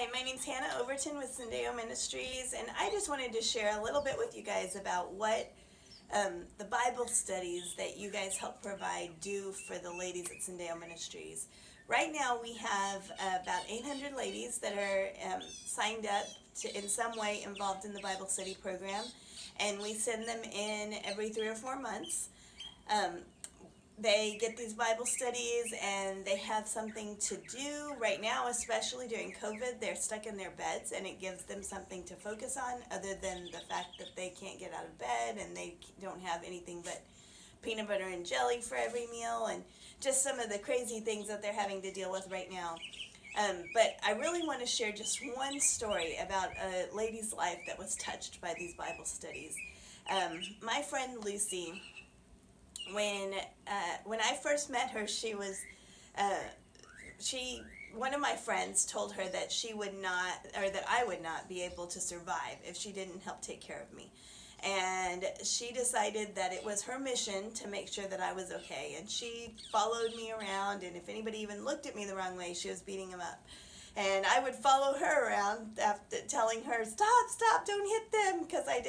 Hi, my name's Hannah Overton with Syndeo Ministries, and I just wanted to share a little bit with you guys about what the Bible studies that you guys help provide do for the ladies at Syndeo Ministries. Right now, we have about 800 ladies that are signed up to, in some way, involved in the Bible study program, and we send them in every 3 or 4 months. They get these Bible studies and they have something to do. Right now, especially during COVID, they're stuck in their beds, and it gives them something to focus on other than the fact that they can't get out of bed and they don't have anything but peanut butter and jelly for every meal, and just some of the crazy things that they're having to deal with right now. But I really want to share just one story about a lady's life that was touched by these Bible studies. My friend Lucy, when I first met her, she was one of my friends told her that she would not, or that I would not be able to survive if she didn't help take care of me. And she decided that it was her mission to make sure that I was okay. And she followed me around, and if anybody even looked at me the wrong way, she was beating them up. And I would follow her around after telling her, stop, don't hit them, because I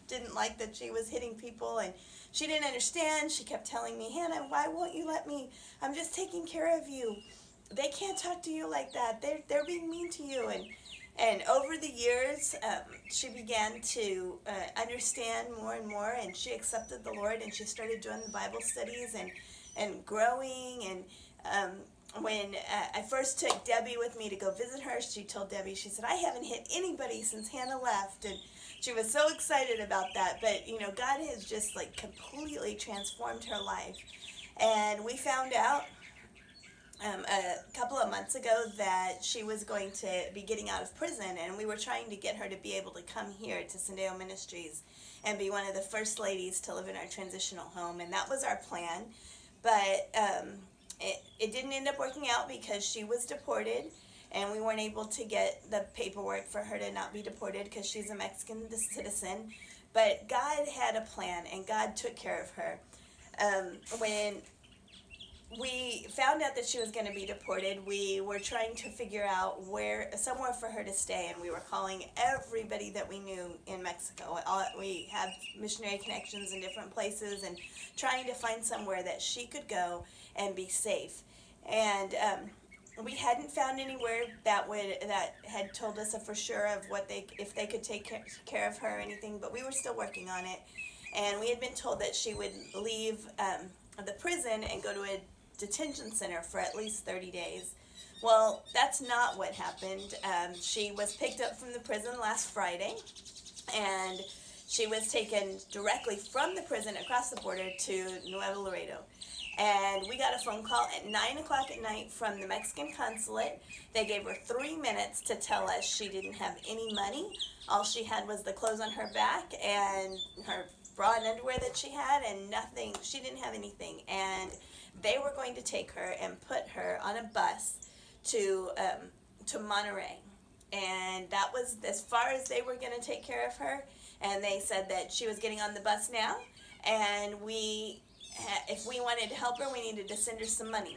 didn't like that she was hitting people, and she didn't understand. She kept telling me, Hannah, why won't you let me? I'm just taking care of you. They can't talk to you like that. They're being mean to you. And over the years, she began to understand more and more, and she accepted the Lord, and she started doing the Bible studies and growing. And when I first took Debbie with me to go visit her, she told Debbie, she said, I haven't hit anybody since Hannah left. And she was so excited about that. But, you know, God has just like completely transformed her life. And we found out a couple of months ago that she was going to be getting out of prison, and we were trying to get her to be able to come here to Syndeo Ministries and be one of the first ladies to live in our transitional home, and that was our plan. But it didn't end up working out because she was deported, and we weren't able to get the paperwork for her to not be deported because she's a Mexican citizen. But God had a plan, and God took care of her. When we found out that she was going to be deported, we were trying to figure out somewhere for her to stay, and we were calling everybody that we knew in Mexico. We have missionary connections in different places, and trying to find somewhere that she could go and be safe. And we hadn't found anywhere that had told us for sure of if they could take care of her or anything, but we were still working on it. And we had been told that she would leave the prison and go to a detention center for at least 30 days. Well, that's not what happened. She was picked up from the prison last Friday, and she was taken directly from the prison across the border to Nuevo Laredo. And we got a phone call at 9 o'clock at night from the Mexican consulate. They gave her 3 minutes to tell us she didn't have any money. All she had was the clothes on her back and her bra and underwear that she had, and nothing. She didn't have anything. And they were going to take her and put her on a bus to Monterey. And that was as far as they were going to take care of her. And they said that she was getting on the bus now, and if we wanted to help her, we needed to send her some money.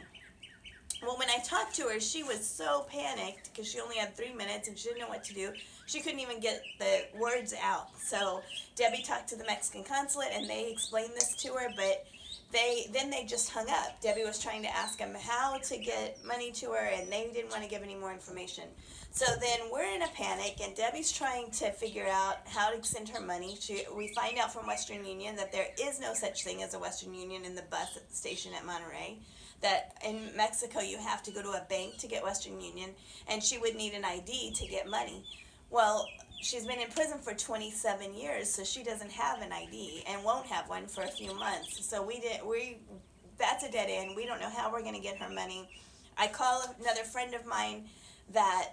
Well, when I talked to her, she was so panicked because she only had 3 minutes and she didn't know what to do. She couldn't even get the words out. So Debbie talked to the Mexican consulate, and they explained this to her, but they just hung up. Debbie was trying to ask them how to get money to her, and they didn't want to give any more information. So then we're in a panic, and Debbie's trying to figure out how to send her money. We find out from Western Union that there is no such thing as a Western Union in the bus at the station at Monterey. That in Mexico you have to go to a bank to get Western Union, and she would need an ID to get money. Well, she's been in prison for 27 years, so she doesn't have an ID and won't have one for a few months. So that's a dead end. We don't know how we're going to get her money. I call another friend of mine that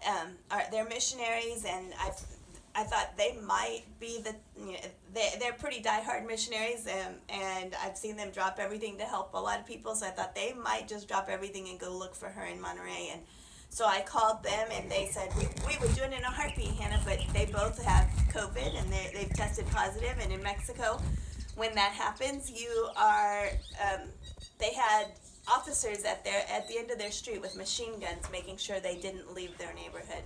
they're missionaries, and I thought they might be they're pretty diehard missionaries, and I've seen them drop everything to help a lot of people, so I thought they might just drop everything and go look for her in Monterey. And so I called them, and they said, we would do it in a heartbeat, Hannah, but they both have COVID, and they've tested positive. And in Mexico, when that happens, they had officers at the end of their street with machine guns making sure they didn't leave their neighborhood.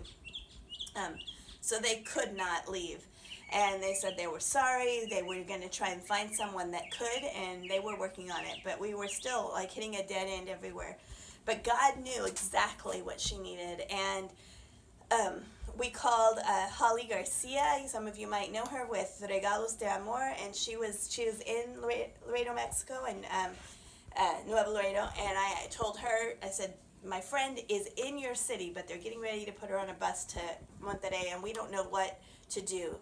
Um, so they could not leave. And they said they were sorry. They were going to try and find someone that could, and they were working on it. But we were still like hitting a dead end everywhere. But God knew exactly what she needed. And um, we called Holly Garcia. Some of you might know her with Regalos de Amor, and she was in Laredo, Mexico, and Nuevo Laredo. And I told her, I said, my friend is in your city, but they're getting ready to put her on a bus to Monterrey, and we don't know what to do.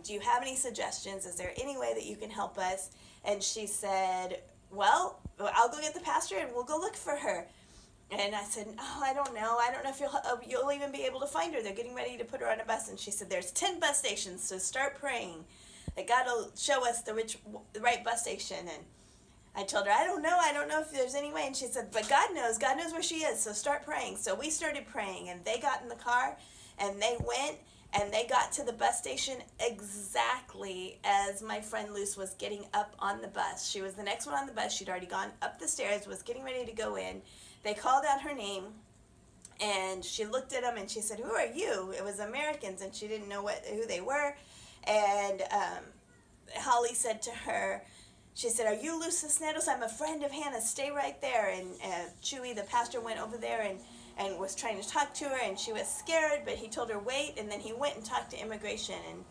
Do you have any suggestions? Is there any way that you can help us? And she said, well, I'll go get the pastor and we'll go look for her. And I said, oh, I don't know. I don't know if you'll even be able to find her. They're getting ready to put her on a bus. And she said, there's 10 bus stations, so start praying that God will show us the right bus station. And I told her, I don't know if there's any way. And she said, but God knows where she is, so start praying. So we started praying, and they got in the car, and they went, and they got to the bus station exactly as my friend Luce was getting up on the bus. She was the next one on the bus. She'd already gone up the stairs, was getting ready to go in. They called out her name, and she looked at them, and she said, who are you? It was Americans, and she didn't know who they were. And Holly said to her, she said, are you Luz Cisneros? I'm a friend of Hannah. Stay right there. And Chewy, the pastor, went over there and was trying to talk to her, and she was scared, but he told her wait, and then he went and talked to immigration, and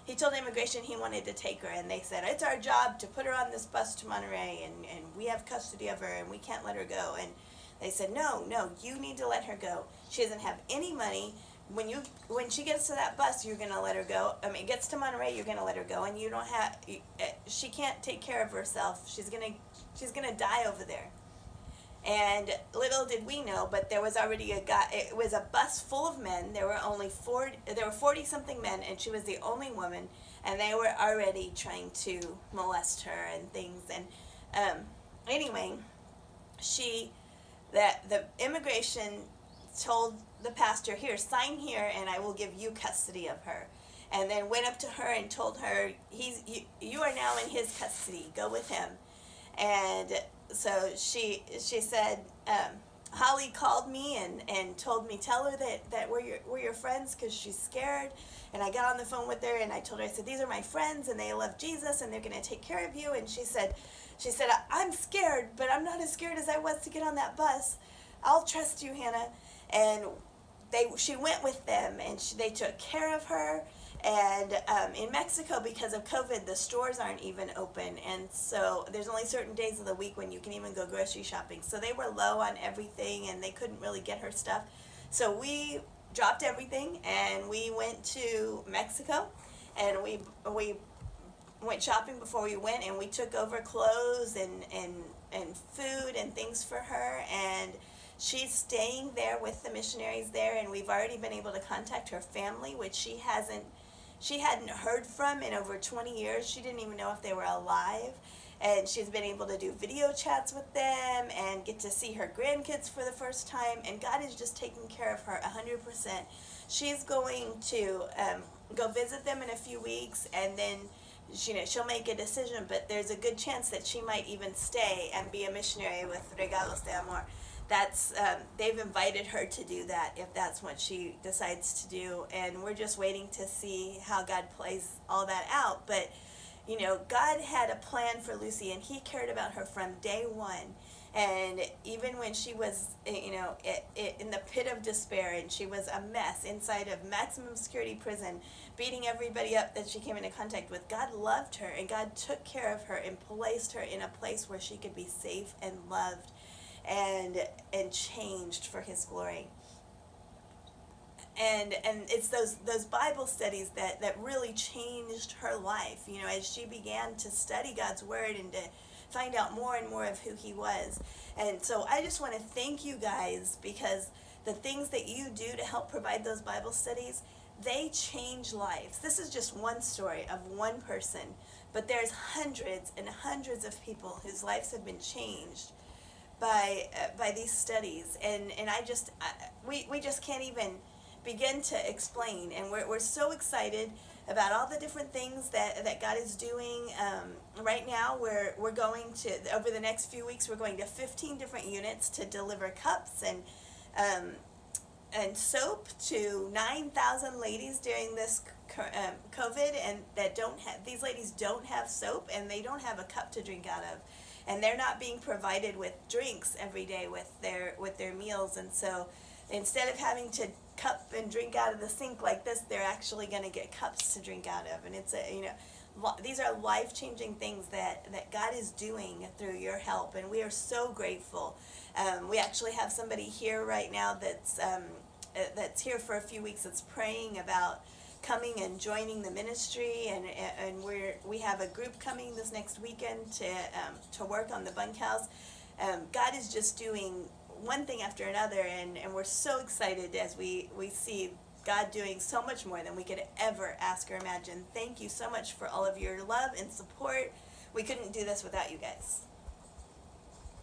he told immigration he wanted to take her, and they said, it's our job to put her on this bus to Monterrey, and we have custody of her, and we can't let her go. And they said, no, you need to let her go. She doesn't have any money. When she gets to that bus, you're going to let her go. I mean, gets to Monterrey, you're going to let her go, and you don't have, she can't take care of herself. She's going to die over there. And little did we know, but there was already a guy. It was a bus full of men. There were 40 something men, and she was the only woman, and they were already trying to molest her and things. And anyway, the immigration told the pastor, here, sign here, and I will give you custody of her. And then went up to her and told her, you are now in his custody. Go with him. And so she said, Holly called me and told me, tell her that we're your friends, because she's scared. And I got on the phone with her, and I told her, I said, these are my friends, and they love Jesus, and they're going to take care of you. And she said, I'm scared, but I'm not as scared as I was to get on that bus. I'll trust you, Hannah. And she went with them, and they took care of her. And in Mexico, because of COVID, the stores aren't even open, and so there's only certain days of the week when you can even go grocery shopping. So they were low on everything, and they couldn't really get her stuff. So we dropped everything, and we went to Mexico, and we went shopping before we went, and we took over clothes and food and things for her, and she's staying there with the missionaries there, and we've already been able to contact her family, which she hadn't heard from in over 20 years. She didn't even know if they were alive. And she's been able to do video chats with them and get to see her grandkids for the first time. And God is just taking care of her 100%. She's going to go visit them in a few weeks, and then she'll make a decision. But there's a good chance that she might even stay and be a missionary with Regalos de Amor. They've invited her to do that if that's what she decides to do, and we're just waiting to see how God plays all that out. But God had a plan for Lucy, and he cared about her from day one. And even when she was in the pit of despair, and she was a mess inside of maximum security prison, beating everybody up that she came into contact with, God loved her, and God took care of her and placed her in a place where she could be safe and loved and changed for his glory. And it's those Bible studies that really changed her life, as she began to study God's word and to find out more and more of who he was. And so I just want to thank you guys, because the things that you do to help provide those Bible studies, they change lives. This is just one story of one person, but there's hundreds and hundreds of people whose lives have been changed by these studies, and we just can't even begin to explain. And we're so excited about all the different things that God is doing. Right now we're going to, over the next few weeks, we're going to 15 different units to deliver cups, and and soap to 9,000 ladies during this COVID, and that don't have, these ladies don't have soap and they don't have a cup to drink out of, and they're not being provided with drinks every day with their meals. And so instead of having to cup and drink out of the sink like this, they're actually going to get cups to drink out of. And it's a, you know, these are life-changing things that God is doing through your help, and we are so grateful. We actually have somebody here right now that's here for a few weeks, that's praying about coming and joining the ministry, and we have a group coming this next weekend to work on the bunkhouse. God is just doing one thing after another, and we're so excited as we see God doing so much more than we could ever ask or imagine. Thank you so much for all of your love and support. We couldn't do this without you guys.